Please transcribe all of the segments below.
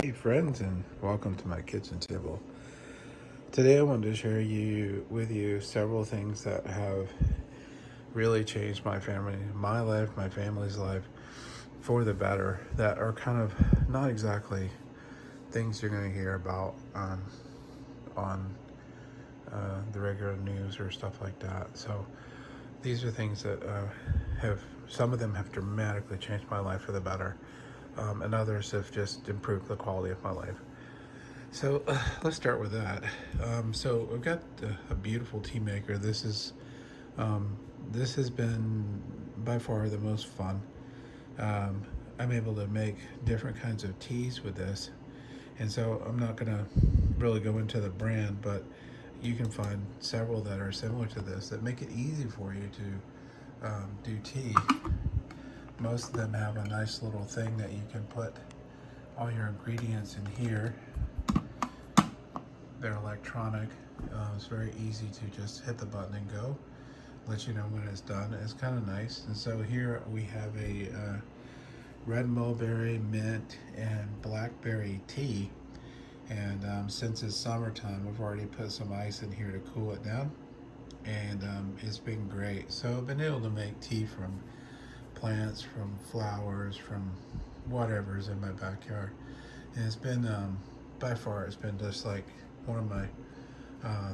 Hey friends, and welcome to my kitchen table. Today I wanted to share with you several things that have really changed my life, my family's life for the better, that are kind of not exactly things you're going to hear about on the regular news or stuff like that. So these are things that have, some of them have dramatically changed my life for the better, and others have just improved the quality of my life. So let's start with that. So I've got a beautiful tea maker. Um, this has been by far the most fun. Um, I'm able to make different kinds of teas with this, and so I'm not gonna really go into the brand, but you can find several that are similar to this that make it easy for you to do tea. Most of them have a nice little thing that you can put all your ingredients in here. They're electronic. It's very easy to just hit the button and go. Let you know when it's done. It's kind of nice. And so here we have a red mulberry, mint, and blackberry tea. And since it's summertime, I've already put some ice in here to cool it down. And it's been great. So I've been able to make tea from plants, from flowers, from whatever's in my backyard. And it's been, by far, it's been just like one of my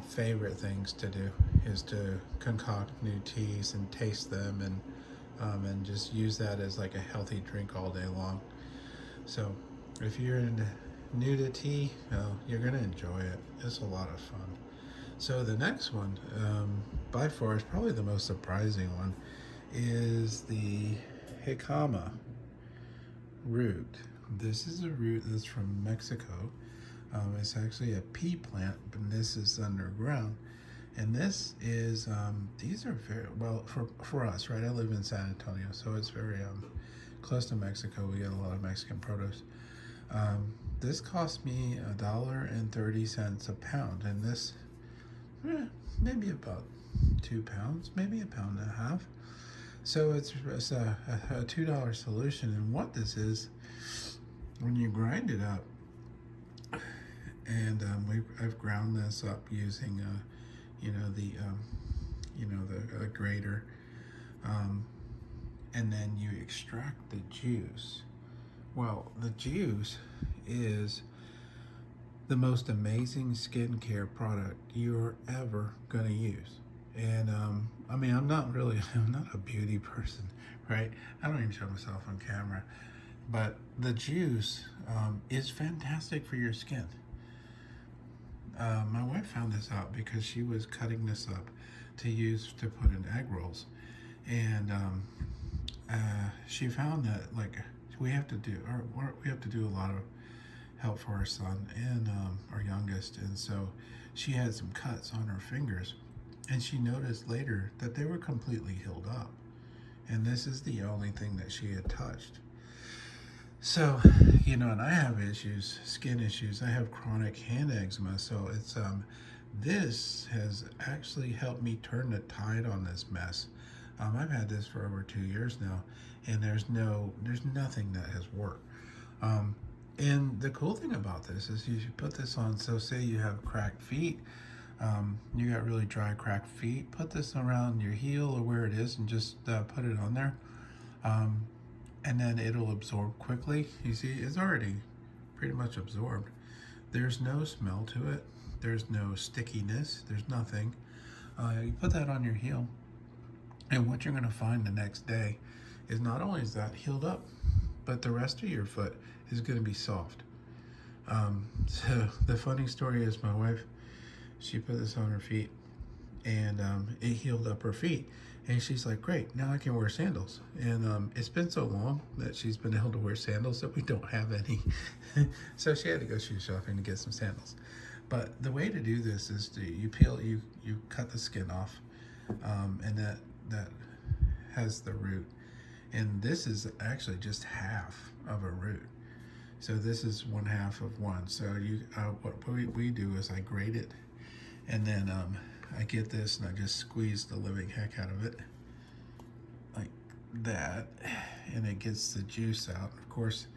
favorite things to do is to concoct new teas and taste them, and just use that as like a healthy drink all day long. So if you're new to tea, you're gonna enjoy it. It's a lot of fun. So the next one, by far, is probably the most surprising one, is the jicama root. This is a root that's from Mexico. It's actually a pea plant, but this is underground. And this is, these are very, well, for us, right? I live in San Antonio, so it's very close to Mexico. We get a lot of Mexican produce. This cost me $1.30 a pound, and this, maybe about 2 pounds, maybe a pound and a half. So it's a $2 solution. And what this is, when you grind it up, and I've ground this up using the grater, and then you extract the juice. Well, the juice is the most amazing skincare product you're ever gonna use. And I mean, I'm not a beauty person, right? I don't even show myself on camera, but the juice is fantastic for your skin. My wife found this out because she was cutting this up to use to put in egg rolls, and she found that like we have to do a lot of help for our son and our youngest, and so she had some cuts on her fingers, and she noticed later that they were completely healed up, and this is the only thing that she had touched. So, and I have issues, skin issues. I have chronic hand eczema, so it's this has actually helped me turn the tide on this mess. I've had this for over 2 years now, and there's nothing that has worked. And the cool thing about this is you should put this on. So say you have cracked feet, you got really dry cracked feet. Put this around your heel or where it is, and just put it on there. And then it'll absorb quickly. You see, it's already pretty much absorbed. There's no smell to it. There's no stickiness. There's nothing. You put that on your heel, and what you're going to find the next day is not only is that healed up, but the rest of your foot is going to be soft. So the funny story is my wife, she put this on her feet, and it healed up her feet. And she's like, great, now I can wear sandals. And it's been so long that she's been able to wear sandals that we don't have any. So she had to go shoe shopping to get some sandals. But the way to do this is you cut the skin off, and that has the root. And this is actually just half of a root. So this is one half of one. So what we do is I grate it, and then I get this and I just squeeze the living heck out of it like that, and it gets the juice out. Of course,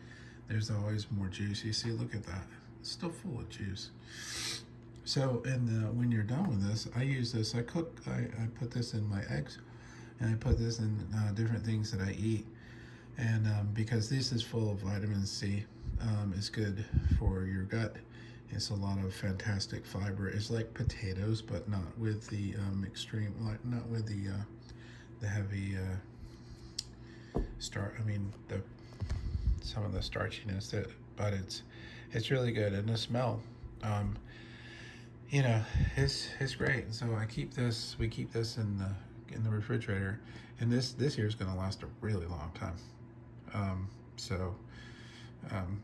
there's always more juice. You see, look at that. It's still full of juice. So, and when you're done with this, I use this. I put this in my eggs, and I put this in different things that I eat. And because this is full of vitamin C, it's good for your gut. It's a lot of fantastic fiber. It's like potatoes, but not with the extreme, like not with the heavy I mean the some of the starchiness. But it's really good, and the smell, um, you know, it's great. So I keep this. We keep this in the refrigerator, and this year is going to last a really long time. Um, so. Um,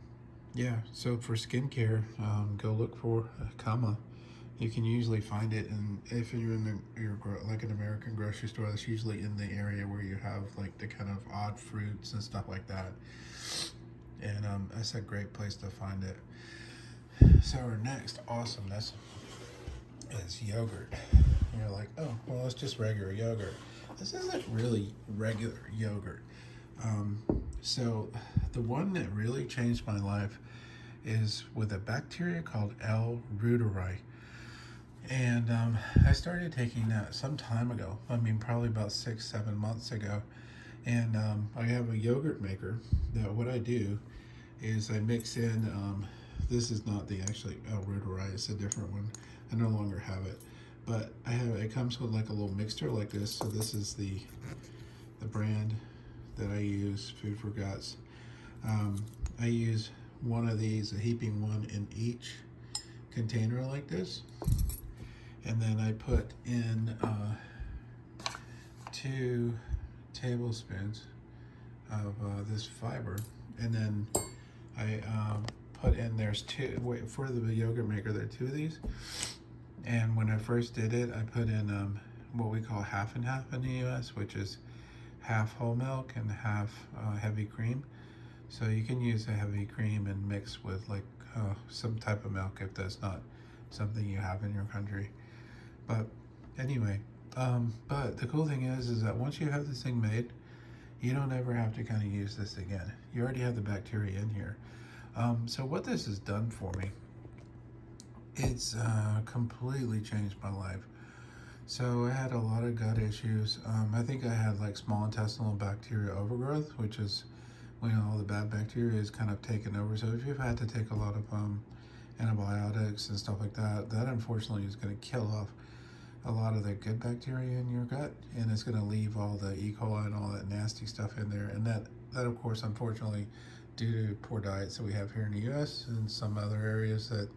Yeah, so for skincare, go look for jicama. You can usually find it, and if you're in like an American grocery store, that's usually in the area where you have like the kind of odd fruits and stuff like that. And that's a great place to find it. So our next awesomeness is yogurt. And you're like, oh, well, it's just regular yogurt. This isn't really regular yogurt. Um, so the one that really changed my life is with a bacteria called L. reuteri. And I started taking that some time ago. I mean, probably about 6-7 months ago. And I have a yogurt maker that what I do is I mix in, this is not the actually L. reuteri, it's a different one. I no longer have it. But it comes with like a little mixture like this. So this is the brand that I use, Food for Guts. I use one of these, a heaping one in each container like this. And then I put in 2 tablespoons of this fiber. And then I put in, for the yogurt maker, there are 2 of these. And when I first did it, I put in what we call half and half in the US, which is half whole milk and half heavy cream. So you can use a heavy cream and mix with like some type of milk if that's not something you have in your country. But anyway, but the cool thing is that once you have this thing made, you don't ever have to kind of use this again. You already have the bacteria in here. So what this has done for me, it's completely changed my life. So I had a lot of gut issues. I think I had like small intestinal bacteria overgrowth, which is when all the bad bacteria is kind of taken over. So if you've had to take a lot of antibiotics and stuff like that, that unfortunately is going to kill off a lot of the good bacteria in your gut, and it's going to leave all the E. coli and all that nasty stuff in there. And that of course, unfortunately, due to poor diets that we have here in the U.S. and some other areas, that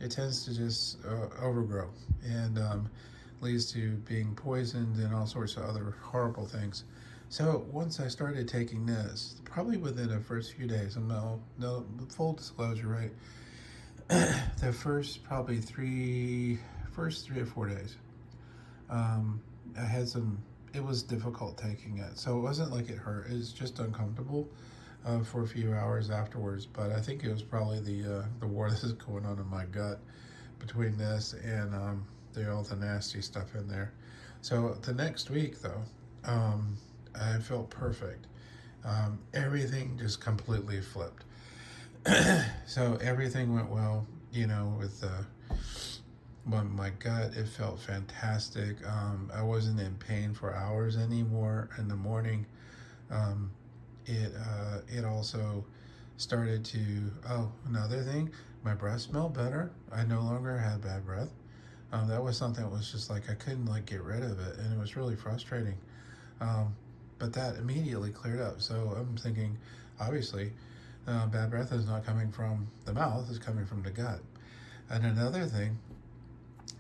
it tends to just overgrow and leads to being poisoned and all sorts of other horrible things. So once I started taking this, probably within the first few days, and no full disclosure, right? The first probably 3 or 4 days, I had it was difficult taking it. So it wasn't like it hurt, it was just uncomfortable for a few hours afterwards. But I think it was probably the war that is going on in my gut between this and all the nasty stuff in there. So the next week though, I felt perfect. Everything just completely flipped. So everything went well, with my gut. It felt fantastic. I wasn't in pain for hours anymore in the morning. It also started to, another thing, my breath smelled better. I no longer had bad breath. That was something that was just like I couldn't get rid of it, and it was really frustrating. But that immediately cleared up. So I'm thinking, obviously, bad breath is not coming from the mouth; it's coming from the gut. And another thing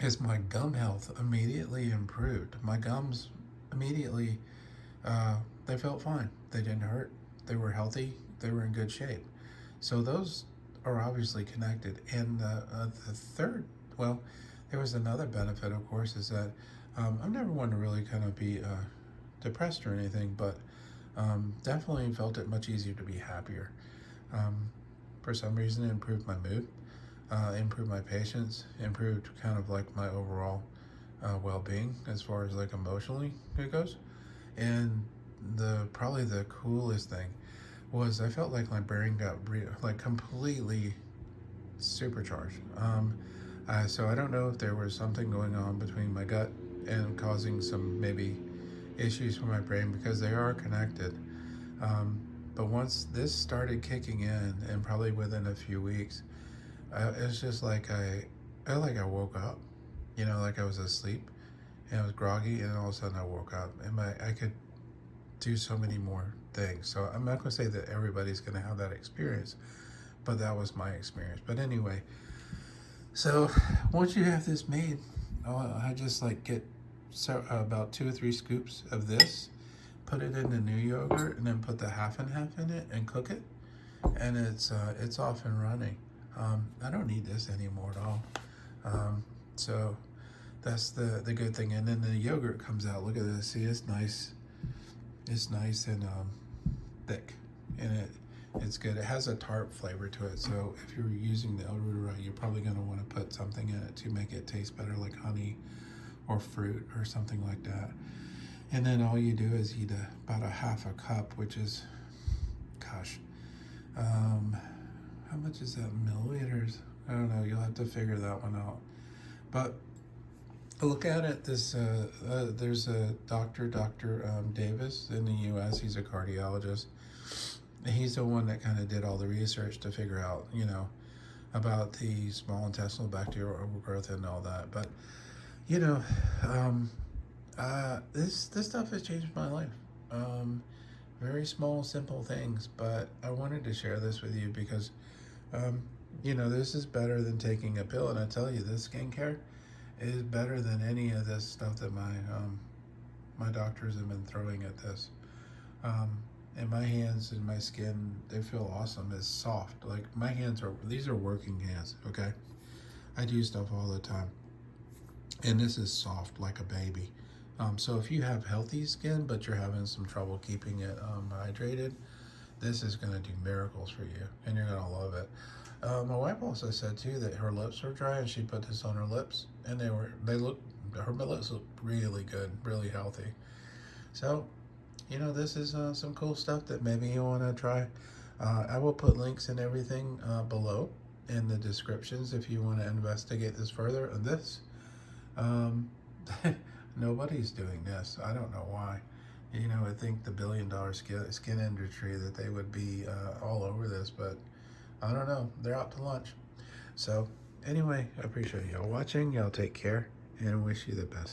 is my gum health immediately improved. My gums immediately, they felt fine. They didn't hurt. They were healthy. They were in good shape. So those are obviously connected. And the third, there was another benefit, of course, is that I've never wanted to really kind of be depressed or anything, but definitely felt it much easier to be happier. For some reason, it improved my mood, improved my patience, improved kind of like my overall well-being as far as like emotionally it goes. And probably the coolest thing was I felt like my brain got like completely supercharged. So I don't know if there was something going on between my gut and causing some maybe issues for my brain, because they are connected. Um, but once this started kicking in, and probably within a few weeks, it's just like I woke up, like I was asleep and I was groggy, and all of a sudden I woke up, and I could do so many more things. So I'm not gonna say that everybody's gonna have that experience, but that was my experience. But anyway, so once you have this made, I just like get about 2 or 3 scoops of this, put it in the new yogurt, and then put the half and half in it and cook it, and it's off and running. I don't need this anymore at all. So that's the good thing. And then the yogurt comes out. Look at this. See, it's nice. It's nice and thick, and it's good. It has a tart flavor to it. So if you're using the arugula, you're probably going to want to put something in it to make it taste better, like honey or fruit or something like that. And then all you do is eat about a half a cup, which is, gosh, how much is that milliliters? I don't know. You'll have to figure that one out. But look at it. There's a Dr. Davis in the U.S. He's a cardiologist. He's the one that kind of did all the research to figure out, about the small intestinal bacterial overgrowth and all that. But, this stuff has changed my life. Very small, simple things, but I wanted to share this with you because, this is better than taking a pill. And I tell you, this skincare is better than any of this stuff that my doctors have been throwing at this. And my hands and my skin, they feel awesome. It's soft. Like these are working hands, okay? I do stuff all the time. And this is soft like a baby. So if you have healthy skin, but you're having some trouble keeping it hydrated, this is going to do miracles for you, and you're going to love it. My wife also said too that her lips were dry, and she put this on her lips, and her lips look really good, really healthy. So, this is some cool stuff that maybe you want to try. I will put links and everything below in the descriptions if you want to investigate this further. And this, nobody's doing this. I don't know why. I think the billion-dollar skin industry, that they would be all over this, but I don't know. They're out to lunch. So anyway, I appreciate y'all watching. Y'all take care, and wish you the best.